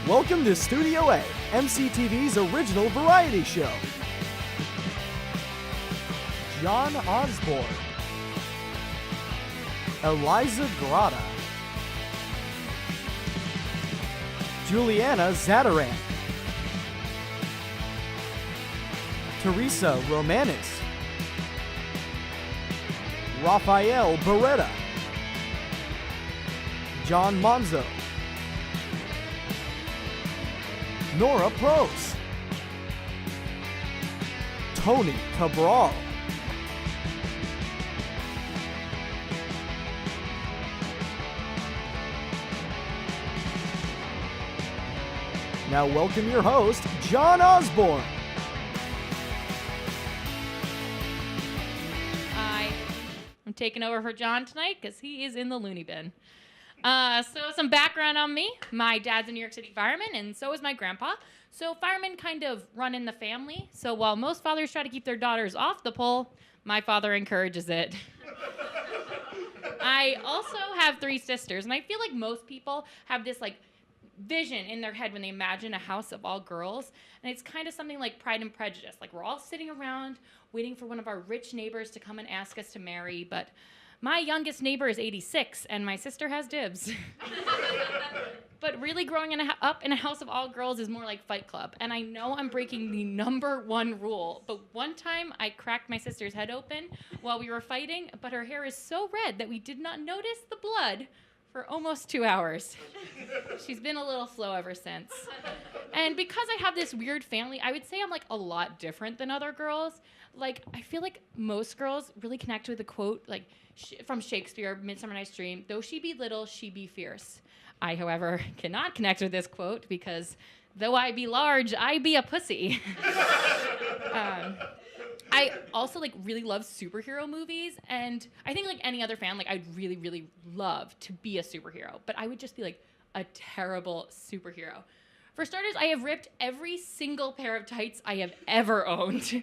Welcome to Studio A, MCTV's original variety show. John Osborne, Eliza Grotta, Juliana Zadaran, Teresa Romanis, Rafael Beretta, John Monzo, Nora Prose, Tony Cabral, now welcome your host, John Osborne. Hi, I'm taking over for John tonight because he is in the loony bin. So some background on me. My dad's a New York City fireman, and so is my grandpa. So firemen kind of run in the family. So while most fathers try to keep their daughters off the pole, my father encourages it. I also have 3 sisters, and I feel like most people have this vision in their head when they imagine a house of all girls, and it's kind of something like Pride and Prejudice. Like we're all sitting around waiting for one of our rich neighbors to come and ask us to marry, but my youngest neighbor is 86, and my sister has dibs. But really growing up in a house of all girls is more like Fight Club, and I know I'm breaking the number 1 rule, but one time I cracked my sister's head open while we were fighting, but her hair is so red that we did not notice the blood for almost 2 hours. She's been a little slow ever since. And because I have this weird family, I would say I'm a lot different than other girls. I feel like most girls really connect with a quote from Shakespeare, Midsummer Night's Dream, though she be little, she be fierce. I, however, cannot connect with this quote because though I be large, I be a pussy. I also really love superhero movies, and I think like any other fan, I'd really, really love to be a superhero, but I would just be a terrible superhero. For starters, I have ripped every single pair of tights I have ever owned.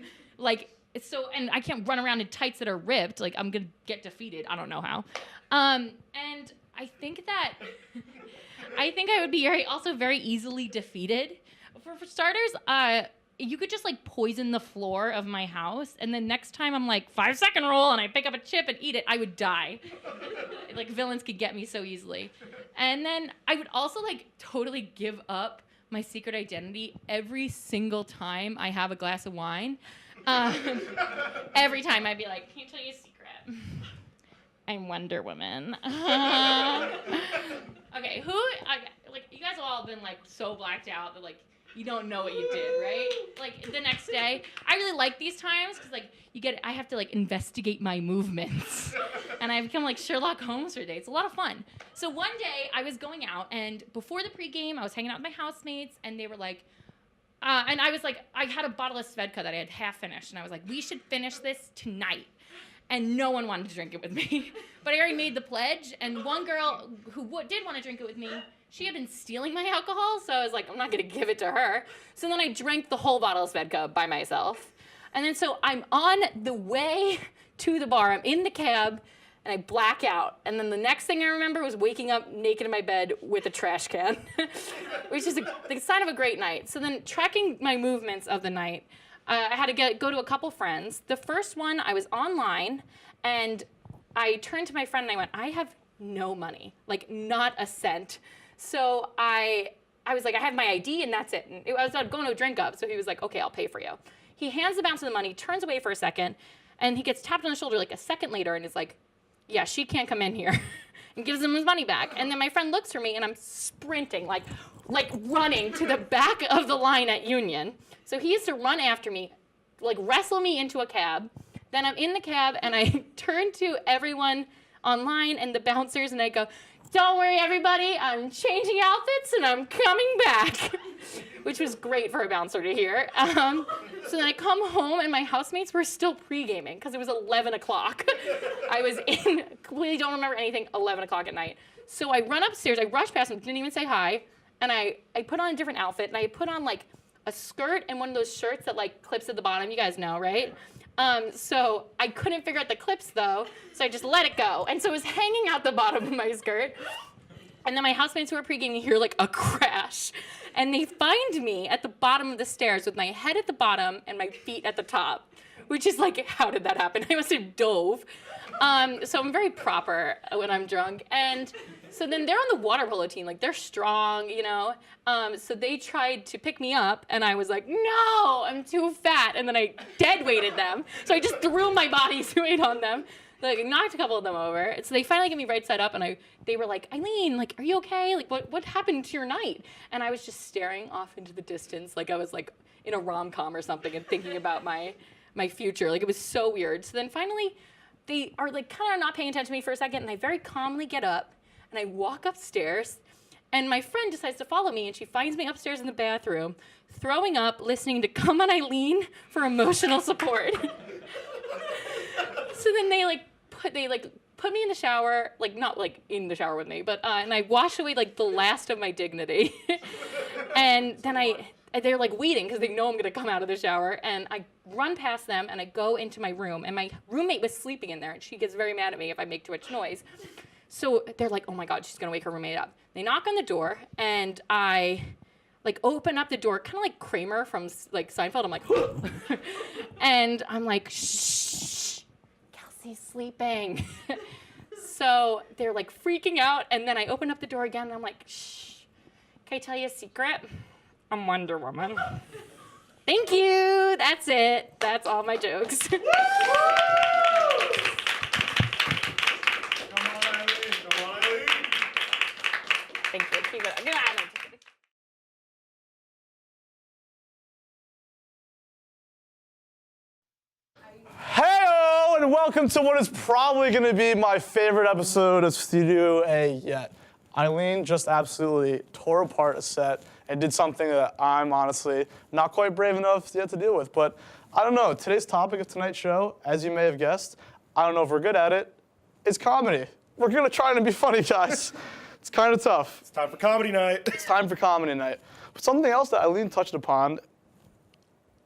And I can't run around in tights that are ripped. I'm gonna get defeated. I don't know how. And I think I would be very easily defeated. For starters, you could just poison the floor of my house, and then next time I'm 5-second roll and I pick up a chip and eat it, I would die. Villains could get me so easily. And then I would also totally give up my secret identity every single time I have a glass of wine. Every time I'd be like, can you tell you a secret? I'm Wonder Woman. Okay, you guys have all been so blacked out that you don't know what you did, right? The next day, I really like these times because I have to investigate my movements, and I become Sherlock Holmes for a day. It's a lot of fun. So one day I was going out, and before the pregame, I was hanging out with my housemates, and they were and I was I had a bottle of Svedka that I had half finished, and I was we should finish this tonight. And no one wanted to drink it with me. But I already made the pledge, and one girl who did want to drink it with me, she had been stealing my alcohol, so I was I'm not going to give it to her. So then I drank the whole bottle of Svedka by myself. And then so I'm on the way to the bar. I'm in the cab, and I black out. And then the next thing I remember was waking up naked in my bed with a trash can, which is the sign of a great night. So then tracking my movements of the night, I had to go to a couple friends. The first one, I was online, and I turned to my friend and I went, I have no money, not a cent. So I was I have my ID and that's it. And I was going to a drink up, so he was okay, I'll pay for you. He hands the bouncer the money, turns away for a second, and he gets tapped on the shoulder a second later and is yeah, she can't come in here, and gives him his money back. And then my friend looks for me, and I'm sprinting, running to the back of the line at Union. So he used to run after me, wrestle me into a cab. Then I'm in the cab, and I turn to everyone online and the bouncers, and I go, don't worry, everybody, I'm changing outfits, and I'm coming back, which was great for a bouncer to hear. So then I come home, and my housemates were still pre-gaming because it was 11 o'clock. I was completely don't remember anything, 11 o'clock at night. So I run upstairs, I rush past them, didn't even say hi, and I put on a different outfit, and I put on, a skirt and one of those shirts that clips at the bottom. You guys know, right? So I couldn't figure out the clips though, so I just let it go. And so it was hanging out the bottom of my skirt. And then my housemates who are pre-gaming hear like a crash. And they find me at the bottom of the stairs with my head at the bottom and my feet at the top. Which is like, how did that happen? I must have dove. So I'm very proper when I'm drunk. And so then they're on the water polo team. Like, they're strong, you know? So they tried to pick me up, and I was like, no, I'm too fat. And then I dead weighted them. So I just threw my body's weight on them. Like, knocked a couple of them over. So they finally get me right side up, and they were like, Eileen, like, are you okay? Like, what happened to your night? And I was just staring off into the distance, like I was like in a rom-com or something and thinking about my future. Like, it was so weird. So then finally, they are like kind of not paying attention to me for a second, and I very calmly get up, and I walk upstairs, and my friend decides to follow me, and she finds me upstairs in the bathroom, throwing up, listening to Come On Eileen for emotional support. So then they put me in the shower, like not like in the shower with me, but and I wash away like the last of my dignity. And then they're like waiting because they know I'm gonna come out of the shower, and I run past them and I go into my room, and my roommate was sleeping in there, and she gets very mad at me if I make too much noise. So they're like, oh my God, she's gonna wake her roommate up. They knock on the door, and I like open up the door, kind of like Kramer from like Seinfeld. I'm like, and I'm like, shh, Kelsey's sleeping. So they're like freaking out, and then I open up the door again, and I'm like, shh, can I tell you a secret? I'm Wonder Woman. Thank you. That's it. That's all my jokes. Come on, Eileen. Come on, Eileen. Thank you. Keep it up. No, I'm just kidding. Hey-o, and welcome to what is probably going to be my favorite episode of Studio A yet. Eileen just absolutely tore apart a set and did something that I'm honestly not quite brave enough yet to deal with. But I don't know, today's topic of tonight's show, as you may have guessed, I don't know if we're good at it, is comedy. We're gonna try to be funny, guys. It's kind of tough. It's time for comedy night. It's time for comedy night. But something else that Eileen touched upon,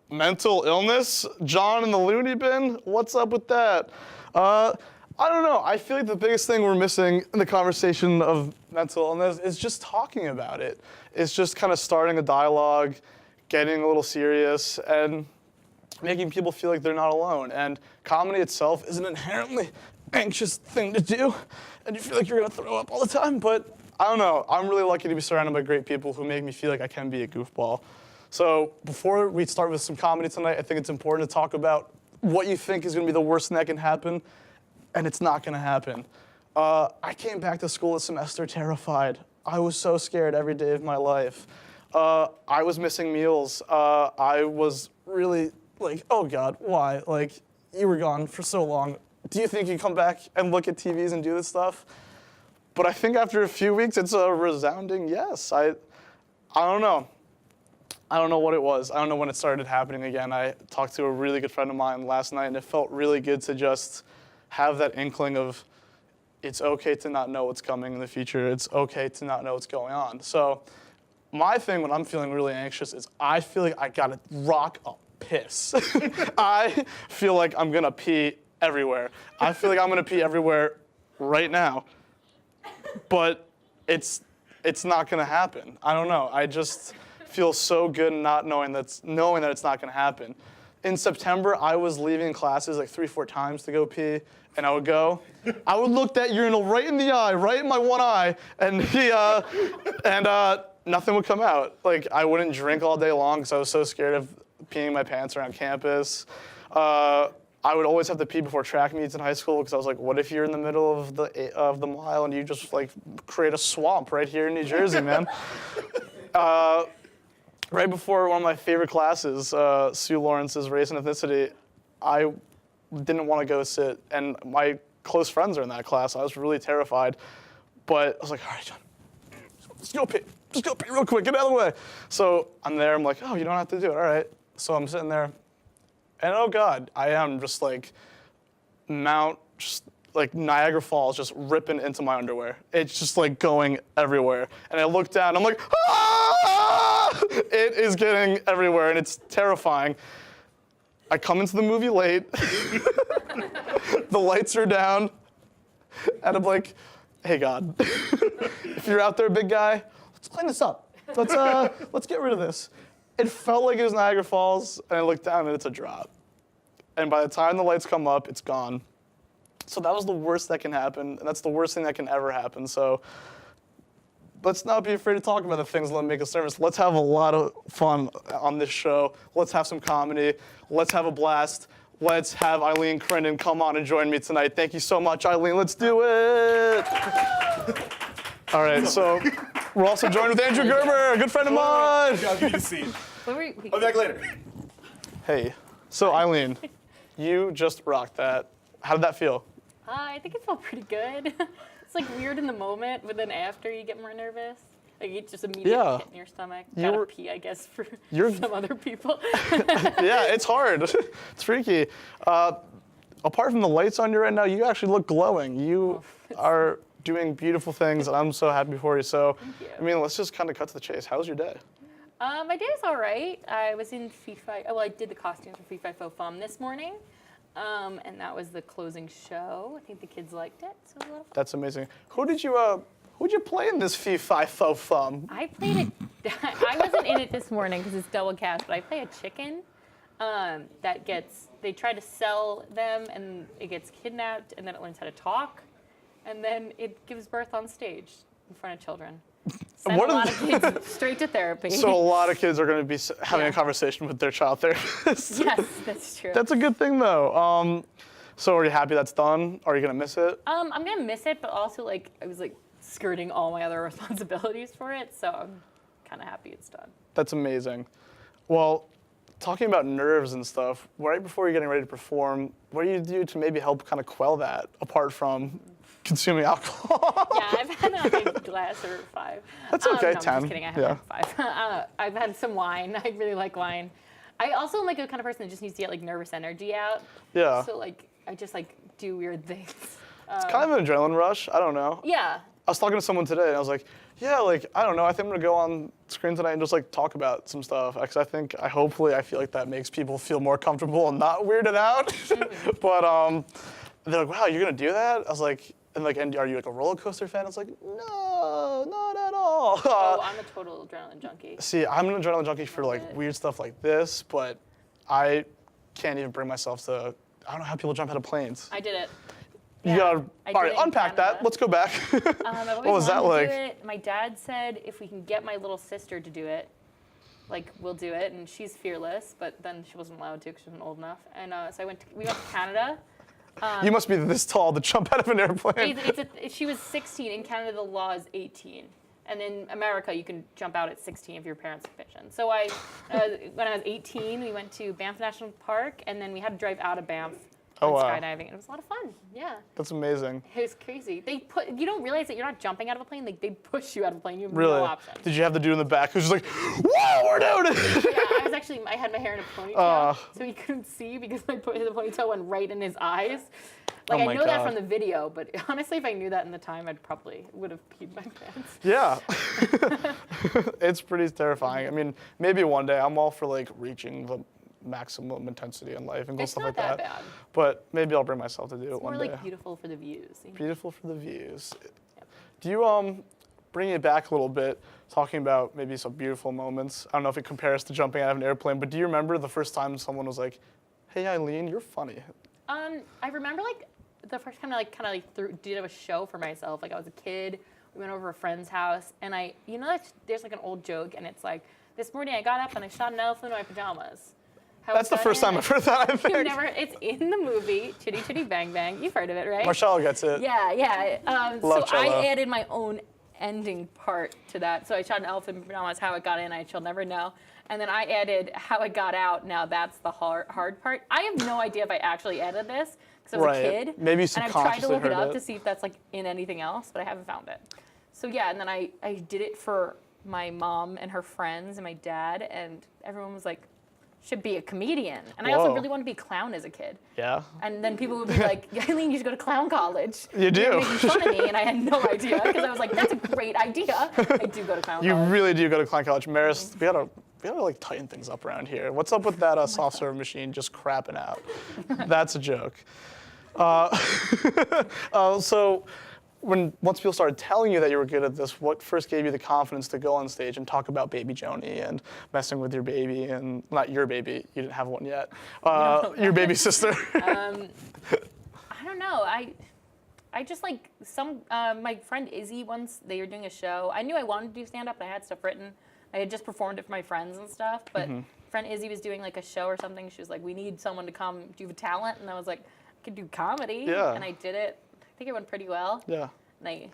mental illness, John in the loony bin, what's up with that? I don't know, I feel like the biggest thing we're missing in the conversation of mental illness is just talking about it. It's just kind of starting a dialogue, getting a little serious, and making people feel like they're not alone. And comedy itself is an inherently anxious thing to do, and you feel like you're gonna throw up all the time, but I don't know, I'm really lucky to be surrounded by great people who make me feel like I can be a goofball. So before we start with some comedy tonight, I think it's important to talk about what you think is gonna be the worst thing that can happen, and it's not gonna happen. I came back to school this semester terrified. I was so scared every day of my life. I was missing meals. I was really like, oh God, why? Like, you were gone for so long. Do you think you'd come back and look at TVs and do this stuff? But I think after a few weeks, it's a resounding yes. I don't know. I don't know what it was. I don't know when it started happening again. I talked to a really good friend of mine last night, and it felt really good to just have that inkling of it's okay to not know what's coming in the future. It's okay to not know what's going on. So my thing when I'm feeling really anxious is I feel like I gotta rock a piss. I feel like I'm gonna pee everywhere. I feel like I'm gonna pee everywhere right now. But it's not gonna happen. I don't know. I just feel so good not knowing that it's not gonna happen. In September, I was leaving classes like 3-4 times to go pee, and I would look that urinal right in the eye, right in my one eye, and nothing would come out. Like, I wouldn't drink all day long because I was so scared of peeing my pants around campus. I would always have to pee before track meets in high school because I was like, what if you're in the middle of the mile and you just like create a swamp right here in New Jersey, man? Right before one of my favorite classes, Sue Lawrence's Race and Ethnicity, I didn't want to go sit, and my close friends are in that class. I was really terrified, but I was like, all right, John, just go pee. Just go pee real quick, get out of the way. So I'm there, I'm like, oh, you don't have to do it, all right. So I'm sitting there, and oh God, I am just like like Niagara Falls just ripping into my underwear. It's just like going everywhere. And I look down, I'm like, ah! It is getting everywhere, and it's terrifying. I come into the movie late. The lights are down, and I'm like, hey God, if you're out there, big guy, let's clean this up. Let's get rid of this. It felt like it was Niagara Falls, and I looked down and it's a drop. And by the time the lights come up, it's gone. So that was the worst that can happen, and that's the worst thing that can ever happen. So let's not be afraid to talk about the things that make us nervous. Let's have a lot of fun on this show. Let's have some comedy. Let's have a blast. Let's have Eileen Crinden come on and join me tonight. Thank you so much, Eileen. Let's do it. All right, so we're also joined with Andrew Gerber, a good friend of mine. I'll give you the seat. What were I'll be back later. Hey, so Eileen, you just rocked that. How did that feel? I think it felt pretty good. It's like weird in the moment, but then after you get more nervous. Like you just immediately hit in your stomach. Gotta pee, I guess, for some other people. Yeah, it's hard. It's freaky. Apart from the lights on you right now, you actually look glowing. You are doing beautiful things, and I'm so happy for you. So, Thank you. I mean, let's just kind of cut to the chase. How was your day? My day was all right. I was in I did the costumes for Fee Fi Fo Fum this morning. And that was the closing show. I think the kids liked it, so it was a lot of fun. That's amazing. Who'd you play in this Fee Fi Fo Fum? I played it. I wasn't in it this morning because it's double cast, but I play a chicken they try to sell them, and it gets kidnapped, and then it learns how to talk, and then it gives birth on stage in front of children. Send a lot of kids straight to therapy. So a lot of kids are going to be having a conversation with their child therapist. Yes, that's true. That's a good thing, though. So are you happy that's done? Are you going to miss it? I'm going to miss it, but also, I was, skirting all my other responsibilities for it, so I'm kind of happy it's done. That's amazing. Well, talking about nerves and stuff, right before you're getting ready to perform, what do you do to maybe help kind of quell that, apart from consuming alcohol? Yeah, I've had a glass or 5. That's okay, no, 10. I'm just kidding, I haven't had 5. I've had some wine. I really like wine. I also am the kind of person that just needs to get nervous energy out. Yeah. So I just do weird things. It's kind of an adrenaline rush. I don't know. Yeah. I was talking to someone today, and I was like, yeah, I don't know. I think I'm going to go on screen tonight and just, talk about some stuff. Because hopefully, I feel like that makes people feel more comfortable and not weirded out. But they're like, wow, you're going to do that? I was like, and are you a roller coaster fan? I was like, no, not at all. Oh, I'm a total adrenaline junkie. See, I'm an adrenaline junkie for, weird stuff like this, but I can't even bring myself to, I don't know how people jump out of planes. I did it. You gotta, all right, unpack that. Let's go back. What was that like? My dad said if we can get my little sister to do it, we'll do it. And she's fearless, but then she wasn't allowed to because she wasn't old enough. And so we went to Canada. You must be this tall to jump out of an airplane. She was 16. In Canada, the law is 18. And in America, you can jump out at 16 if your parents permission. So when I was 18, we went to Banff National Park, and then we had to drive out of Banff. Skydiving, and it was a lot of fun. Yeah. That's amazing. It was crazy. You don't realize that you're not jumping out of a plane. They push you out of a plane. You have really? No option. Did you have the dude in the back who's just like, whoa, we're doing it? Yeah, I had my hair in a ponytail, so he couldn't see because the ponytail went right in his eyes. I know that from the video, but honestly, if I knew that in the time, would have peed my pants. Yeah. It's pretty terrifying. I mean, maybe one day I'm all for reaching the maximum intensity in life and go stuff like that. It's not that bad. But maybe I'll bring myself to do it one day. It's more beautiful for the views. Beautiful for the views. Yep. Do you bring it back a little bit, talking about maybe some beautiful moments? I don't know if it compares to jumping out of an airplane, but do you remember the first time someone was like, "Hey, Eileen, you're funny"? I remember the first time I did a show for myself. I was a kid. We went over to a friend's house, and there's an old joke, and it's this morning I got up and I shot an elephant in my pajamas. That's the first time I've heard that, I think. It's in the movie, Chitty Chitty Bang Bang. You've heard of it, right? Marcello gets it. Yeah. Love so I cello. added my own ending part to that. So I shot an elephant in pajamas, how it got in, I shall never know. And then I added how it got out. Now that's the hard part. I have no idea if I actually added this because I was a kid. Maybe you and I've subconsciously tried to look it up it. to see if that's in anything else, but I haven't found it. So yeah, and then I did it for my mom and her friends and my dad, and everyone was like, should be a comedian. And I also really wanted to be a clown as a kid. Yeah. And then people would be like, Eileen, you should go to clown college. You do. They were making fun of me, and I had no idea because I was like, that's a great idea. I do go to clown college. You really do go to clown college. Maris, we gotta tighten things up around here. What's up with that soft serve machine just crapping out? That's a joke. So once people started telling you that you were good at this, what first gave you the confidence to go on stage and talk about baby Joni and messing with your baby and not your baby, you didn't have one yet, your baby sister? I don't know. I just like my friend Izzy once, they were doing a show. I knew I wanted to do stand-up, and I had stuff written. I had just performed it for my friends and stuff, but friend Izzy was doing like a show or something. She was like, we need someone to come. Do you have a talent? And I was like, I could do comedy. Yeah. And I did it. I think it went pretty well. Yeah. And I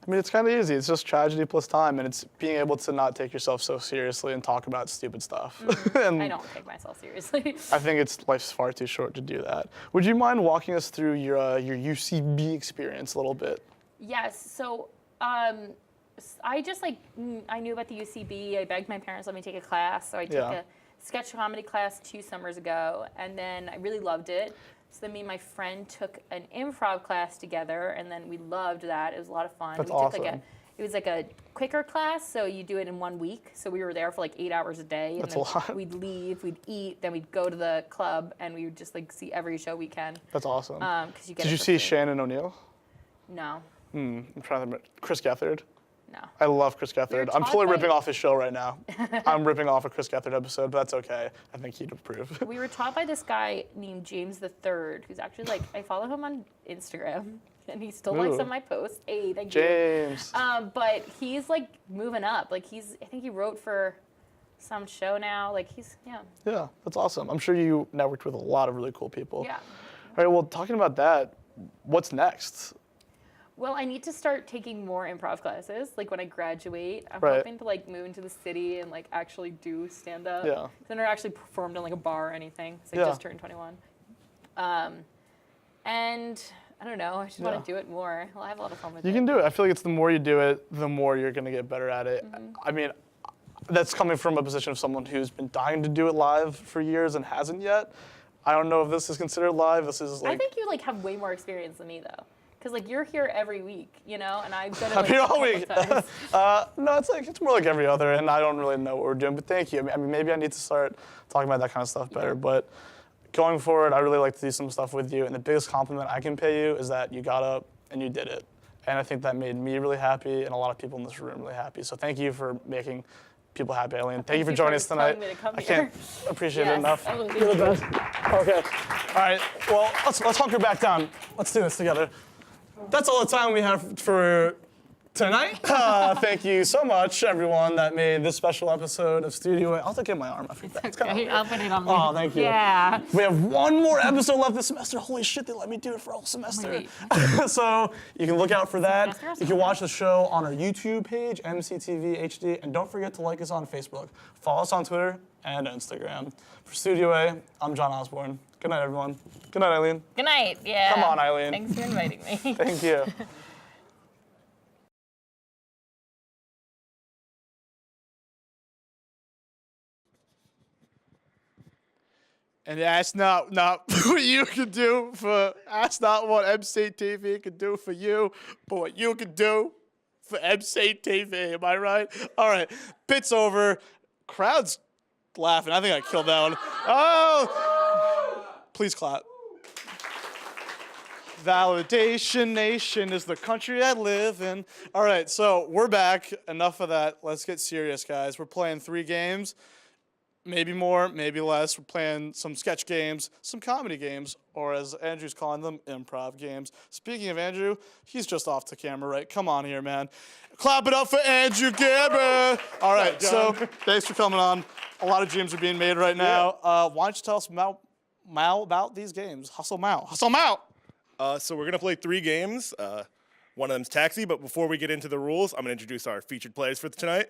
mean, it's kind of easy. It's just tragedy plus time, and it's being able to not take yourself so seriously and talk about stupid stuff. And I don't take myself seriously. I think life's far too short to do that. Would you mind walking us through your UCB experience a little bit? Yes. So I just I knew about the UCB. I begged my parents to let me take a class. So I took a sketch comedy class 2 summers ago, and then I really loved it. So then me and my friend took an improv class together, and then we loved that. It was a lot of fun. That's we took awesome. It was like a quicker class, so you do it in 1 week. So we were there for like 8 hours a day. And That's then a lot. We'd leave, we'd eat, then we'd go to the club, and we would just like see every show we can. That's awesome. 'Cause you get Did it you for see free. Shannon O'Neill? No, I'm trying to remember. Chris Gethard? no. I love Chris Gethard. I'm taught fully by- ripping off his show right now. I'm ripping off a Chris Gethard episode, but that's okay. I think he'd approve. We were taught by this guy named James III, who's actually like, I follow him on Instagram, and he still likes Ooh. some of my posts. Hey, thank you. James. But he's like moving up. Like I think he wrote for some show now. Like Yeah, that's awesome. I'm sure you networked with a lot of really cool people. yeah. All right, well, talking about that, what's next? Well, I need to start taking more improv classes. Like when I graduate, I'm Right. hoping to like move into the city and like actually do stand up. Yeah. I've never actually performed in like a bar or anything. So I Yeah. just turned 21. And I don't know. I just want to do it more. Well, I have a lot of fun with it. You can do it. I feel like it's the more you do it, the more you're going to get better at it. I mean, that's coming from a position of someone who's been dying to do it live for years and hasn't yet. I don't know if this is considered live. This is like. I think you like have way more experience than me though, because like you're here every week, you know, and I've done it I'm like here a all couple week. times. No, it's more like every other, and I don't really know what we're doing. But thank you. I mean, maybe I need to start talking about that kind of stuff better. But going forward, I really like to do some stuff with you. And the biggest compliment I can pay you is that you got up and you did it. And I think that made me really happy, and a lot of people in this room really happy. So thank you for making people happy, Eileen. Thank you for joining us tonight. telling me to come I here. can't appreciate it Yes, enough. absolutely. You're the best. Okay. All right. Well, let's hunker back down. Let's do this together. That's all the time we have for tonight. Thank you so much, everyone that made this special episode of Studio A. I'll have to get my arm. I forgot. It's Okay, I'll put it on. Oh, thank you. Yeah. We have one more episode left this semester. Holy shit, they let me do it for a whole semester. So you can look out for that. You can watch the show on our YouTube page, MCTV HD, and don't forget to like us on Facebook. Follow us on Twitter and Instagram. For Studio A, I'm John Osborne. Good night, everyone. Good night, Eileen. Good night. Yeah. Come on, Eileen. Thanks for inviting me. Thank you. And that's not what you can do for, that's not what MCTV can do for you, but what you can do for MCTV, am I right? All right, bit's over. Crowd's laughing. I think I killed that one. Oh! Please clap. Validation Nation is the country I live in. All right, so we're back. Enough of that. Let's get serious, guys. We're playing 3 games. Maybe more, maybe less. We're playing some sketch games, some comedy games, or as Andrew's calling them, improv games. Speaking of Andrew, he's just off to camera, right? Come on here, man. Clap it up for Andrew Gamber. All right, so thanks for coming on. A lot of dreams are being made right now. Why don't you tell us about these games? Hustle Mao. Hustle Mao. So we're gonna play 3 games. One of them's Taxi, but before we get into the rules, I'm gonna introduce our featured players for tonight.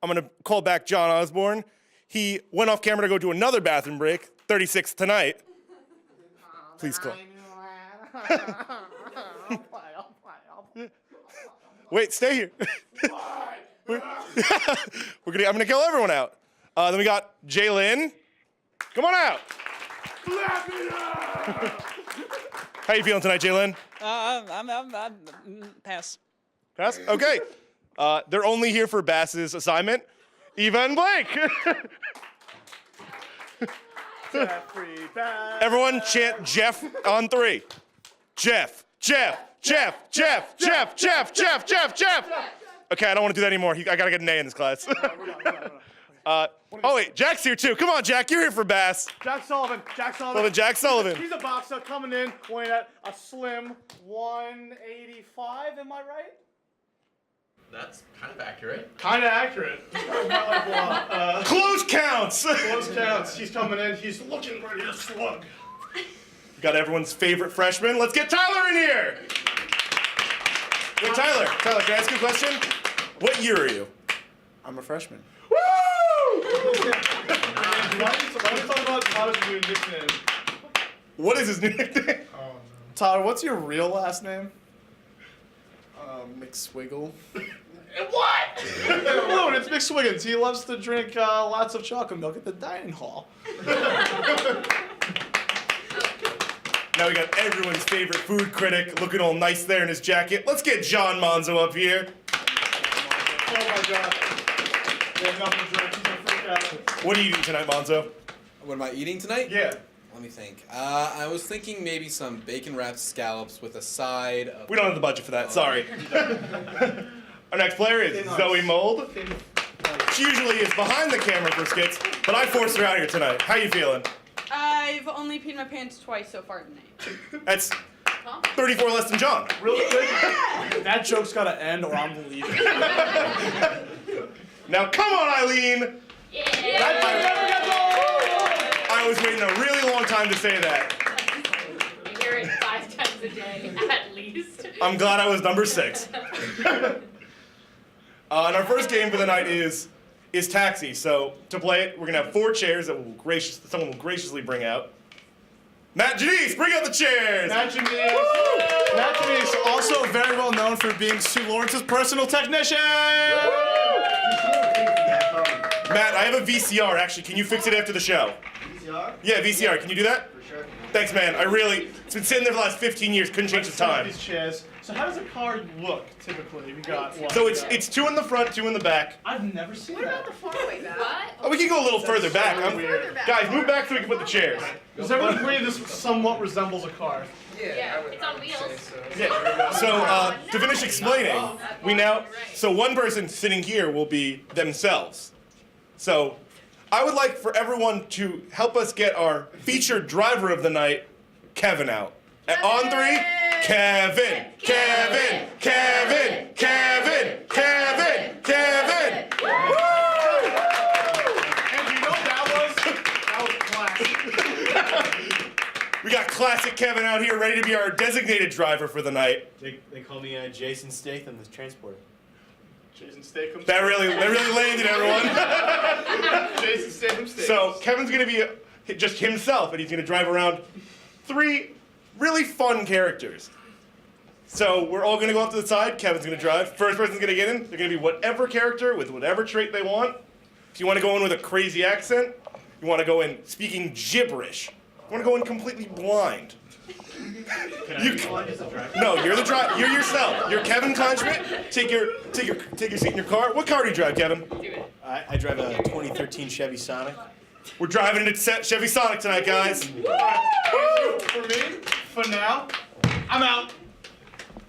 I'm gonna call back John Osborne. He went off camera to go do another bathroom break, 36 tonight. Please call. Wait, stay here. I'm gonna kill everyone out. Then we got Jalen. Come on out. How you feeling tonight, Jalen? Pass. Pass? Okay. They're only here for Bass's assignment. Eva and Blake. Everyone chant Jeff on 3. Jeff. Jeff. Okay, I don't want to do that anymore. I gotta get an A in this class. Oh wait, Jack's here too. Come on, Jack, you're here for Bass. Jack Sullivan. Jack Sullivan. He's a boxer coming in, weighing at a slim 185. Am I right? That's kind of accurate. Kind of accurate. Close counts. Close counts. He's coming in. He's looking ready to slug. Got everyone's favorite freshman. Let's get Tyler in here. Hey, Tyler, can I ask you a question? What year are you? I'm a freshman. Woo! Why don't you talk about Tyler's new nickname? What is his new nickname? Tyler, what's your real last name? McSwiggle. What? No, it's McSwiggins. He loves to drink lots of chocolate milk at the dining hall. Now we got everyone's favorite food critic looking all nice there in his jacket. Let's get John Monzo up here. Oh my God. He has nothing to drink. He's gonna freak out. What are you eating tonight, Monzo? What am I eating tonight? Yeah. Let me think. I was thinking maybe some bacon-wrapped scallops with a side of... We don't have the budget for that, sorry. Our next player is Zoe Mold. She usually is behind the camera for skits, but I forced her out here tonight. How you feeling? I've only peed my pants twice so far tonight. That's 34 less than John. Real quick, that joke's gotta end or I'm leaving. Now come on, Eileen! I was waiting a really long time to say that. I hear it 5 times a day, at least. I'm glad I was number 6. And our first game for the night is Taxi. So to play it, we're gonna have 4 chairs that someone will graciously bring out. Matt Janice, bring out the chairs! Matt Janice, also very well known for being Sue Lawrence's personal technician! Matt, I have a VCR, actually. Can you fix it after the show? VCR? Yeah, VCR. Can you do that? For sure. Thanks, man. It's been sitting there for the last 15 years. Couldn't change the time. These chairs. So how does a car look, typically? We got what? So it's 2 in the front, 2 in the back. I've never seen that. What? Oh, we can go a little further back. weird. Guys, move back so we can put the chairs. Does everyone agree this somewhat resembles a car? Yeah, it's on wheels. Yeah. So to finish explaining, so one person sitting here will be themselves. So I would like for everyone to help us get our featured driver of the night, Kevin, out. On 3, Kevin. Woo! And you know that was classic. We got classic Kevin out here ready to be our designated driver for the night. They call me Jason Statham, the transporter. Jason Statham. That really landed, everyone. Jason Statham. So Kevin's gonna be just himself, and he's gonna drive around 3 really fun characters. So we're all gonna go off to the side. Kevin's gonna drive. First person's gonna get in. They're gonna be whatever character with whatever trait they want. If you want to go in with a crazy accent, you want to go in speaking gibberish. You want to go in completely blind. No, you're the driver. You're yourself. You're Kevin Conjment. Take your seat in your car. What car do you drive, Kevin? I drive a 2013 Chevy Sonic. We're driving in a Chevy Sonic tonight, guys. For me, for now, I'm out.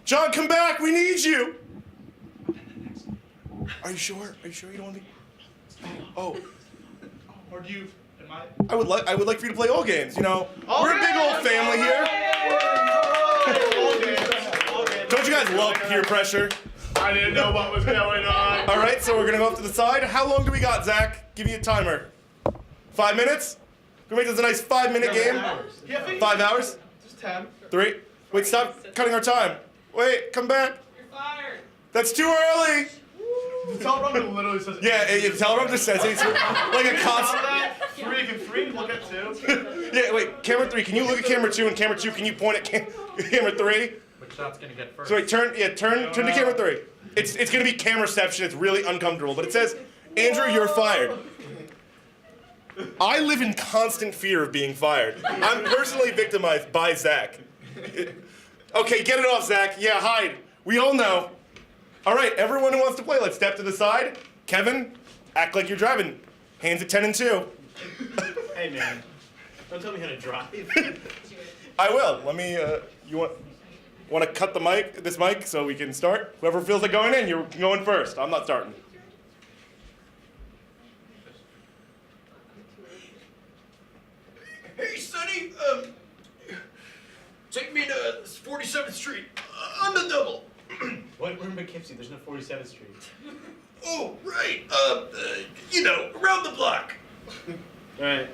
John, come back. We need you. Are you sure? Are you sure you don't want to be? Oh. Or do you? Am I? I would like for you to play all games. You know, we're a big old family here. Don't you guys love peer pressure? I didn't know what was going on. All right, so we're gonna go up to the side. How long do we got, Zach? Give me a timer. 5 minutes? Can we make this a nice 5-minute game? Yeah, 5 hours? Just 10. 3? Wait, stop cutting our time. Wait, come back. You're fired. That's too early. The teleprompter literally says. Yeah, the teleprompter just says it's like a constant. 3 can 3 look at 2. Yeah, wait, camera 3, can you look at camera 2, and camera 2, can you point at camera 3? Which shot's gonna get first? So wait, turn to camera 3. It's gonna be cameraception, it's really uncomfortable, but it says, Andrew, you're fired. I live in constant fear of being fired. I'm personally victimized by Zach. Okay, get it off, Zach. Yeah, hide. We all know. All right, everyone who wants to play, let's step to the side. Kevin, act like you're driving. Hands at 10 and 2. Hey man, don't tell me how to drive. I will. Let me, you want... Want to cut this mic, so we can start? Whoever feels like going in, you're going first. I'm not starting. Hey, Sonny, take me to 47th Street on the double. What? We're in Poughkeepsie. There's no 47th Street. Oh, right. Around the block. All right.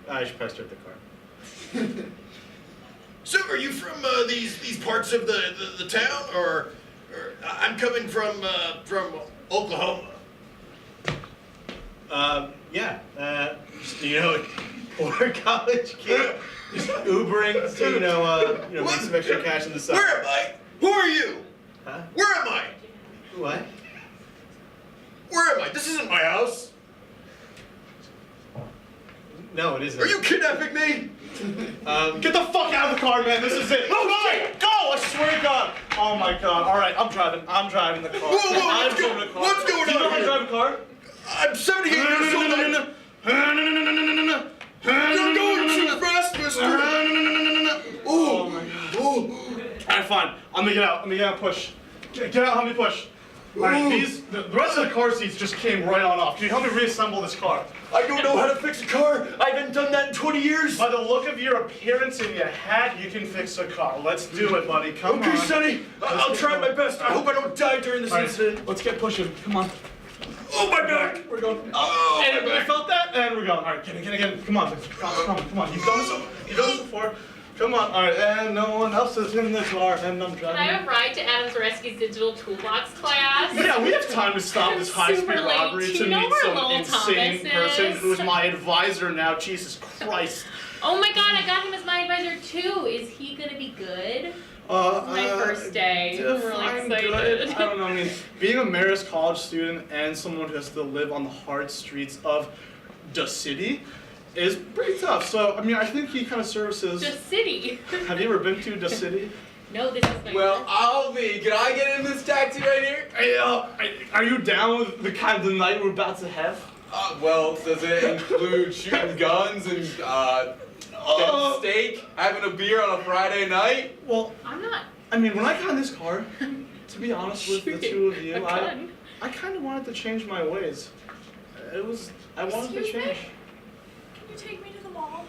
I should probably start the car. So, are you from these parts of the town, or I'm coming from Oklahoma? Yeah. Poor college kid, just Ubering to make some extra cash in the summer. Where am I? Who are you? Huh? Where am I? What? Where am I? This isn't my house. No, it isn't. Are you kidnapping me? Get the fuck out of the car, man. This is it. Oh, shit! Go! I swear to God. Oh my God. All right, I'm driving the car. Whoa, I'm what's driving the car. what's going Do you know on how to here? drive a car? I'm 78 years old. You're going too fast, mister. Oh my God. All right, fine. I'm gonna get out. Push. Get out. Help me push. All right, the rest of the car seats just came right on off. Can you help me reassemble this car? I don't know how to fix a car. I haven't done that in 20 years. By the look of your appearance and your hat, you can fix a car. Let's do it, buddy. Come on. Okay, Sonny. I'll try my best. I hope I don't die during this All right, incident. let's get pushing. Come on. Oh, my back. We're going. Oh, And my you back. felt that? And we're going. All right, get in. Come on. Come on. You've done this before. Come on. All right, and no one else is in the car, and I'm Can driving. I have a ride to Adam Zareski's digital toolbox class? Yeah, we have time to stop this high-speed Super late. robbery Do to you know meet where some Lowell insane Thomas person is? who's my advisor now. Jesus Christ. Oh my god, I got him as my advisor too. Is he gonna be good? My first day. I'm really I'm excited. good. I don't know. I mean, being a Marist college student and someone who has to live on the hard streets of the city is pretty tough. So, I mean, I think he kind of services. The city. Have you ever been to the city? No, this is my Well, I'll be. Can I get in this taxi right here? Hey, are you down with the kind of night we're about to have? Well, does it include shooting guns and getting steak, having a beer on a Friday night? Well, I'm not. I mean, when I got in this car, to be honest with the two of you, a gun. I kind of wanted to change my ways. I wanted to Excuse me? change. Can you take me to the mall?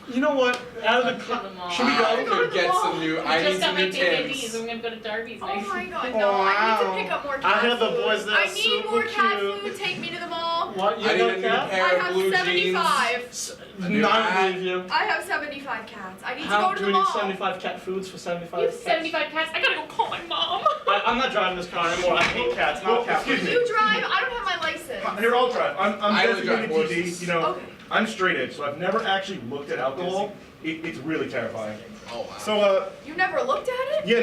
You know what? Out of the To the mall. should we I go? could get some new. I I need just got some my new KKDs. Timbs. I'm gonna go to Darby's Oh next. my God, Oh, no! I wow. need to pick up more cat I hear the food. boys that I are need super more cat cute. food. Take me to the mall. What? You I need got a new cat? pair I of have blue 75. jeans. None of you. I have 75 cats. I need How to go to do the we need mall. 75 cat foods for 75 You have cats? 75 cats. I gotta go call my mom. I'm not driving this car anymore. I hate cats. Not cat food. You drive? I don't have my license. Here, I'll drive. I'm I only drive designated TD. horses. You know, Okay. I'm straight edge, so I've never actually looked at alcohol. It's really terrifying. Oh wow. So, You never looked at it? yeah,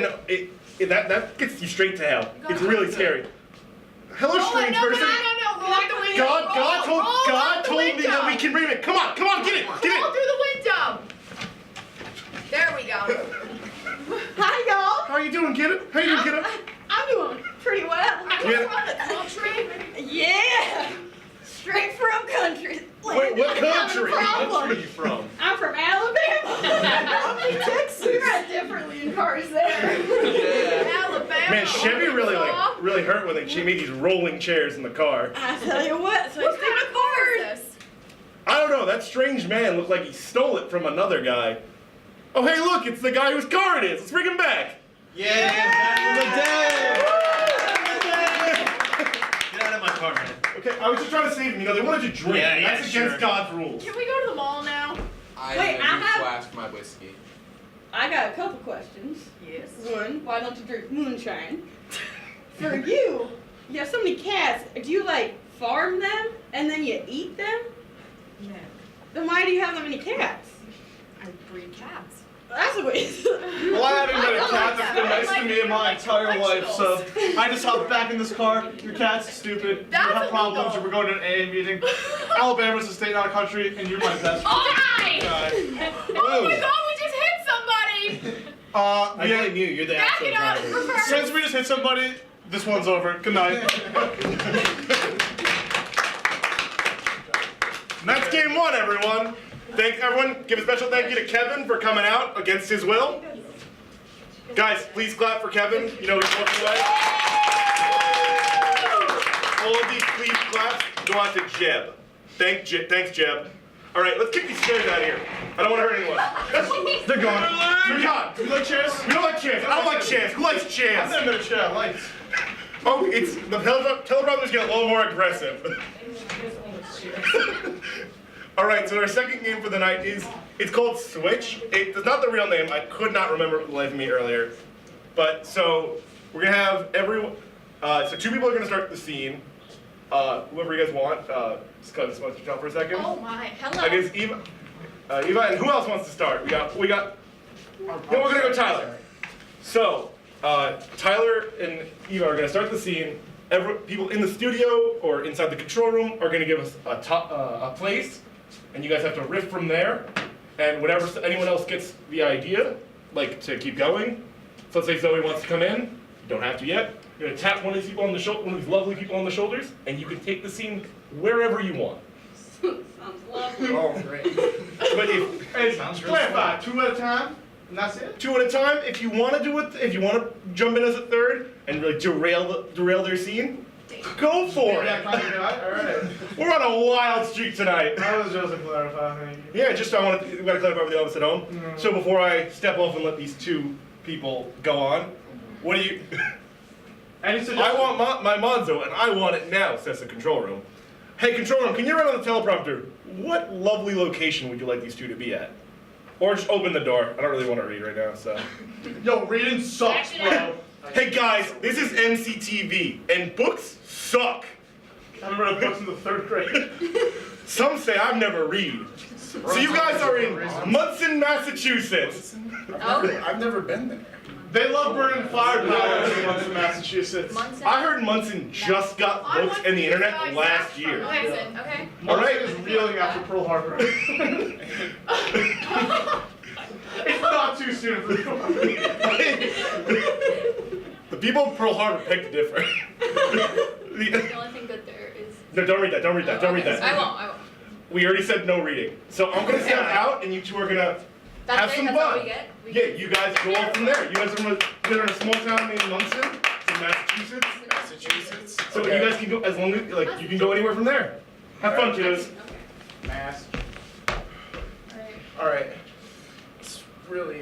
no, that gets you straight to hell. gotta It's really look at scary. Hello, Oh, strange no, person. no. Roll out the window. God Roll told me that we can remake. Come on, get it. Roll through the window. There we go. Hi, y'all. How are you doing, get it? How you doing, get it? I'm doing pretty well. Yeah. From the country. Yeah. Straight from country. Wait, what country? Where are Problem. you from? I'm from Alabama. I'm from Texas. We ride differently in cars there. Yeah. Alabama. Man, Chevy really Arkansas. really hurt when she made these rolling chairs in the car. I tell you what. So What kind of car is this? I don't know. That strange man looked like he stole it from another guy. Oh, hey, look, it's the guy whose car it is. Let's bring him back. Yeah, back in the day. Get out of my car, man. Okay, I was just trying to save him. You know, they wanted to drink. Yeah, and that's yeah, against sure. God's rules. Can we go to the mall now? I Wait, need a I new have- flask for my whiskey. I got a couple questions. Yes. One, why don't you drink moonshine? For you, you have so many cats. Do you like farm them and then you eat them? No. Then why do you have that many cats? I breed cats. That's a waste. Well, I haven't been a cat that's been nice to me in my entire life, so I just hopped back in this car. Your cat's stupid. That's you have problems. illegal. We're going to an AA meeting. Alabama's a state, not a country, and you're my best Die! guy. Oh my God! We just hit somebody. I blame you. You're the Back actual it up. driver. Reverse. Since we just hit somebody, this one's over. Good night. And that's game one, everyone. Thank everyone. Give a special thank you to Kevin for coming out against his will. Guys, please clap for Kevin. You know he's walking away. All of these please claps go out to Jeb. Thanks, Jeb. All right, let's kick these chairs out of here. I don't want to hurt anyone. They're gone. They're gone. Do you like chairs? We don't like chairs. I don't like chairs. Who likes chairs? I've never been a chair. I like. Oh, it's the teleprompters get a little more aggressive. All right, so our second game for the night it's called Switch. It's not the real name. I could not remember it for the life of me earlier. But so we're gonna have everyone. So 2 people are gonna start the scene. Whoever you guys want. Just cut this one for a second. Oh my, hello. I guess Eva, and who else wants to start? We got. Then we're gonna go Tyler. So Tyler and Eva are gonna start the scene. People in the studio or inside the control room are gonna give us a place, and you guys have to riff from there. And whenever anyone else gets the idea, like to keep going. So let's say Zoe wants to come in. You don't have to yet. You're gonna tap one of these people on the shoulder, one of these lovely people on the shoulders, and you can take the scene wherever you want. Sounds lovely. Oh, great. But if Sounds really fun. 2 at a time, and that's it. 2 at a time. If you want to do it, if you want to jump in as a third and really derail their scene, go for Yeah, it. kind of guy. All right. We're on a wild streak tonight. That was just a clarify. Thank you. Yeah, just we got to clarify for the audience at home. So before I step off and let these 2 people go on, what do you? Any I suggestions? want my Monzo, and I want it now, says the control room. Hey, control room, can you run on the teleprompter? What lovely location would you like these 2 to be at? Or just open the door. I don't really want to read right now, so. Yo, reading sucks, bro. Hey guys, this is NCTV, and books suck. I haven't read books in the 3rd grade. Some say I've never read. So you guys are in Munson, Massachusetts. I've never been there. They love burning firepower in Massachusetts. Munson? I heard Munson just got I books want and the to internet guys last from year. Munson, okay. All Munson right. is reeling after Pearl Harbor. It's not too soon for The people of Pearl Harbor picked different. The only thing good there is. No, don't read that, don't read that, don't read that. I won't. We already said no reading. So I'm gonna step out and you 2 are gonna have some That's all fun. we get? Yeah, you guys go off from there. You guys are in a small town named Munson, in Massachusetts. Massachusetts. So you guys can go as long as you can go anywhere from there. Have fun, kiddos. Mass. Alright. All right. It's really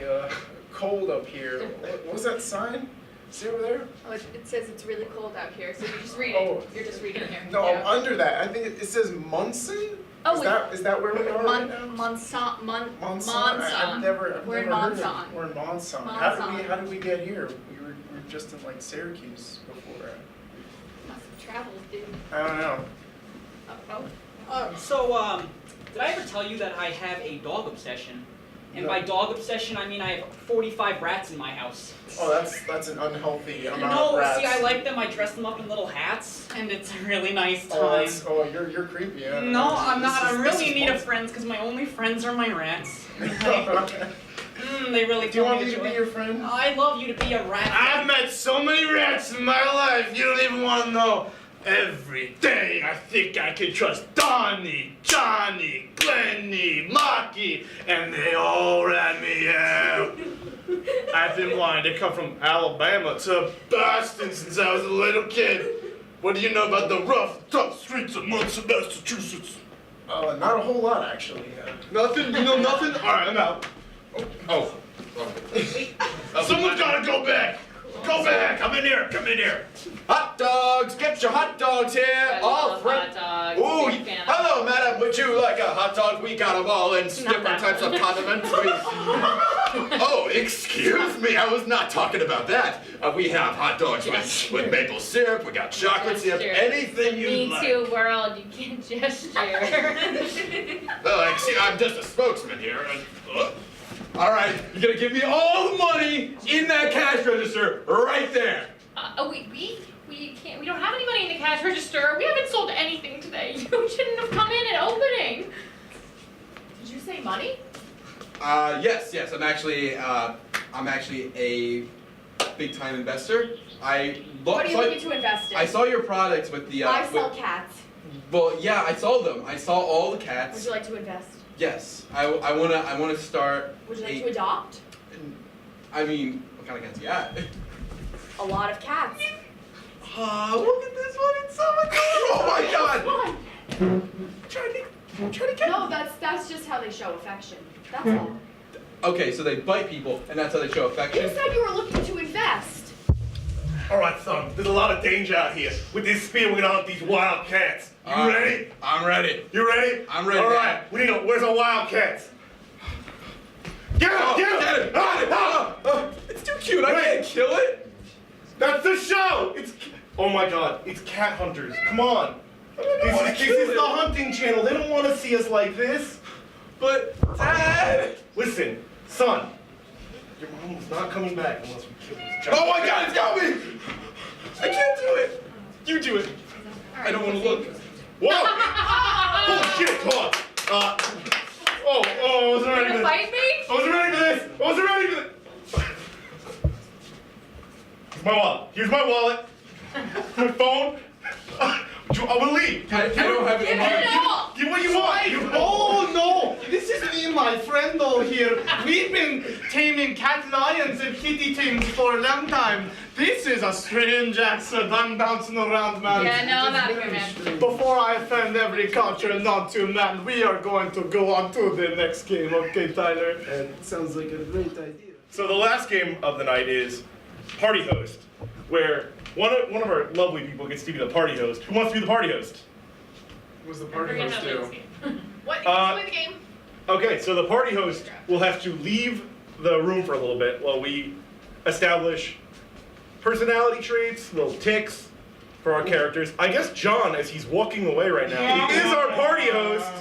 cold up here. What was that sign? See over there? Oh, it says it's really cold out here, so you're just reading. Oh. You're just reading here. No, Yeah. under that. I think it says Munson. Oh, is that where we are right now? Monson. I've never We're in heard of it. Monson. We're in Monson. Monson. How did we get here? We were just in like Syracuse before. Must have traveled, dude. I don't know. Oh. Did I ever tell you that I have a dog obsession? And by dog obsession, I mean I have 45 rats in my house. Oh, that's an unhealthy amount of No, rats. see, I like them. I dress them up in little hats, and it's a really nice time. Oh, you're creepy. Yeah. No, I'm not. I'm This really is in need of fun. friends because my only friends are my rats. They really Do you want me me to be your friend? I love you to be a rat. I've met so many rats in my life, you don't even want to know. Every day I think I can trust Donnie, Johnny, Glenny, Mocky, and they all rat me out. I've been blind. They come from Alabama to Boston since I was a little kid. What do you know about the rough, tough streets of Munson, Massachusetts? Not a whole lot, actually. Nothing? You know nothing? All right, I'm out. Oh. Someone's gotta go back. Go back. Come in here. Come in here. Hot dogs! Get your hot dogs here! I All love friend. hot dogs. Ooh, Big fan of hello, madam. Would you like a hot dog? We got them all in different that types of one. condiments. Oh, excuse me. I was not talking about that. We have hot dogs with maple syrup. We got chocolate syrup. Gesture. Anything you Me like. too, world. You can gesture. Well, I'm just a spokesman here. All right, you're gonna give me all the money in that cash register right there. We can't. We don't have any money in the cash register. We haven't sold anything today. You shouldn't have come in at opening. Did you say money? Yes. I'm actually a big-time investor. What are you looking to invest in? I saw your products with the. I sell cats. Well, yeah, I saw them. I saw all the cats. Would you like to invest? Yes, I wanna start. Would you like to adopt? I mean, kind of cats you got? A lot of cats. Oh, look at this one. It's so adorable. Oh my god. Trying to get. No, that's just how they show affection. That's all. Okay, so they bite people, and that's how they show affection. You said you were looking to invest. All right, son. There's a lot of danger out here. With this spear, we're gonna hunt these wild cats. You ready? I'm ready. You ready? I'm ready. All right. We need to. Where's our wild cats? Get him! Get him! It's too cute. I can't kill it. That's the show. It's. Oh my God! It's cat hunters. Come on. This is the hunting channel. They don't want to see us like this. But Dad. Listen, son. Your mom's not coming back unless we kill this giant. Oh my God! It's got me. I can't do it. You do it. I don't want to look. Whoa! Bullshit! Hold on. I wasn't ready for this. Fight me? I wasn't ready for this. I wasn't ready for this. Here's my wallet. Here's my wallet. My phone. I will leave. I don't have any money. Give what you want. Oh no! This is me and my friend over here. We've been taming cat lions and kitty things for a long time. This is a strange accent. I'm bouncing around, man. Yeah, no, I'm out of here, man. Before I offend every culture and not to man, we are going to go on to the next game, okay, Tyler? It sounds like a great idea. So the last game of the night is Party Host, where one of our lovely people gets to be the party host. Who wants to be the party host? What's the party host do? What? Explain the game. Okay, so the party host will have to leave the room for a little bit while we establish personality traits, little tics for our characters. I guess John, as he's walking away right now, is our party host.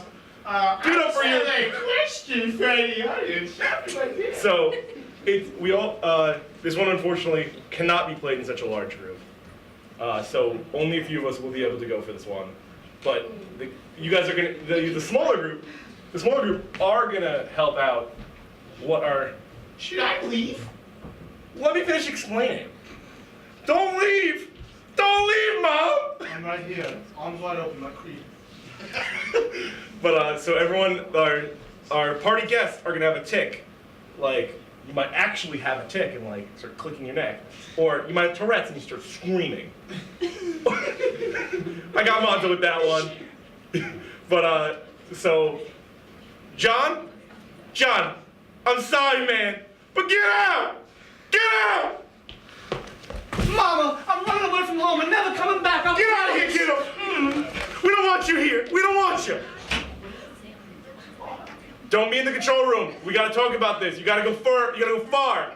Give it up for your question, Freddie. So, this one unfortunately cannot be played in such a large group. So only a few of us will be able to go for this one. But you guys are gonna, the smaller group are gonna help out. Should I leave? Let me finish explaining. Don't leave! Don't leave, Mom! I'm right here. Arms wide open, not creep. But so everyone, our party guests are gonna have a tick. Like, you might actually have a tick and like start clicking your neck. Or you might have Tourette's and you start screaming. I got Monzo with that one. But so, John, I'm sorry, man, but get out! Get out! Mama, I'm running away from home and never coming back. Get out of here, kiddo! We don't want you here. We don't want you. Don't be in the control room. We gotta talk about this. You gotta go far. You gotta go far.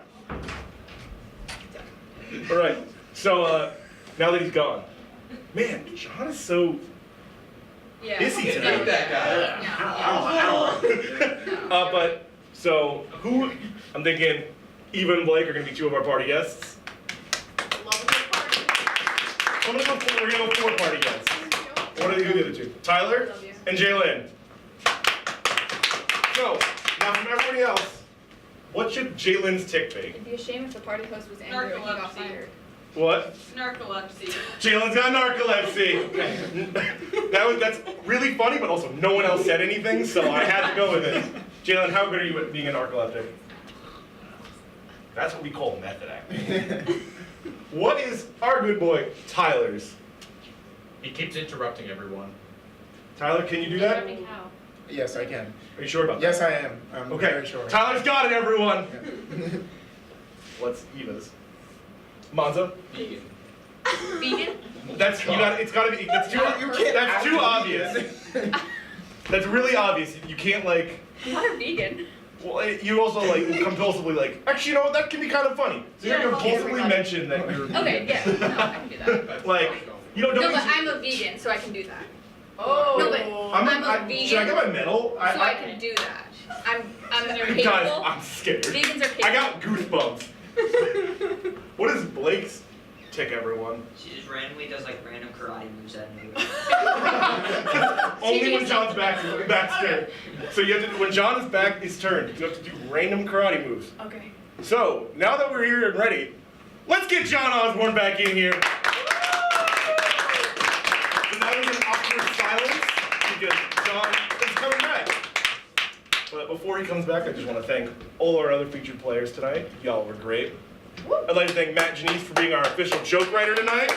All right. So now that he's gone, man, John is so busy today. That guy. But so who? I'm thinking Eva and Blake are gonna be two of our party guests. We're gonna go four party guests. What are the other two? Tyler and Jalen. So, now from everybody else, what should Jalen's tick be? It'd be a shame if the party host was angry and he got fired. What? Narcolepsy. Jalen's got narcolepsy. That's really funny, but also no one else said anything, so I had to go with it. Jalen, how good are you at being a narcoleptic? That's what we call method acting. What is our good boy Tyler's? He keeps interrupting everyone. Tyler, can you do that? Yes, I can. Are you sure about that? Yes, I am. I'm Okay, very sure. Tyler's got it, everyone. What's Eva's? Monzo? Vegan. Vegan? That's you got. It's got to be. That's too. That's too obvious. That's really obvious. You can't like. I'm not a vegan. Well, you also like compulsively like. Actually, you know what? That can be kind of funny. So you compulsively mention that you're. Okay, yeah, no, I can do that. Like, you know, don't. No, but I'm a vegan, so I can do that. Oh. No, but I'm a vegan. Should I get my medal? So I can do that. I'm capable. Guys, I'm scared. Vegans are capable. I got goosebumps. What is Blake's tick, everyone? She just randomly does like random karate moves at me. Only when John's backstage. So you have to, when John is back, his turn. You have to do random karate moves. Okay. So now that we're here and ready, let's get John Osborne back in here. So now there's an awkward silence because John is coming back. But before he comes back, I just want to thank all our other featured players tonight. Y'all were great. I'd like to thank Matt Janice for being our official joke writer tonight.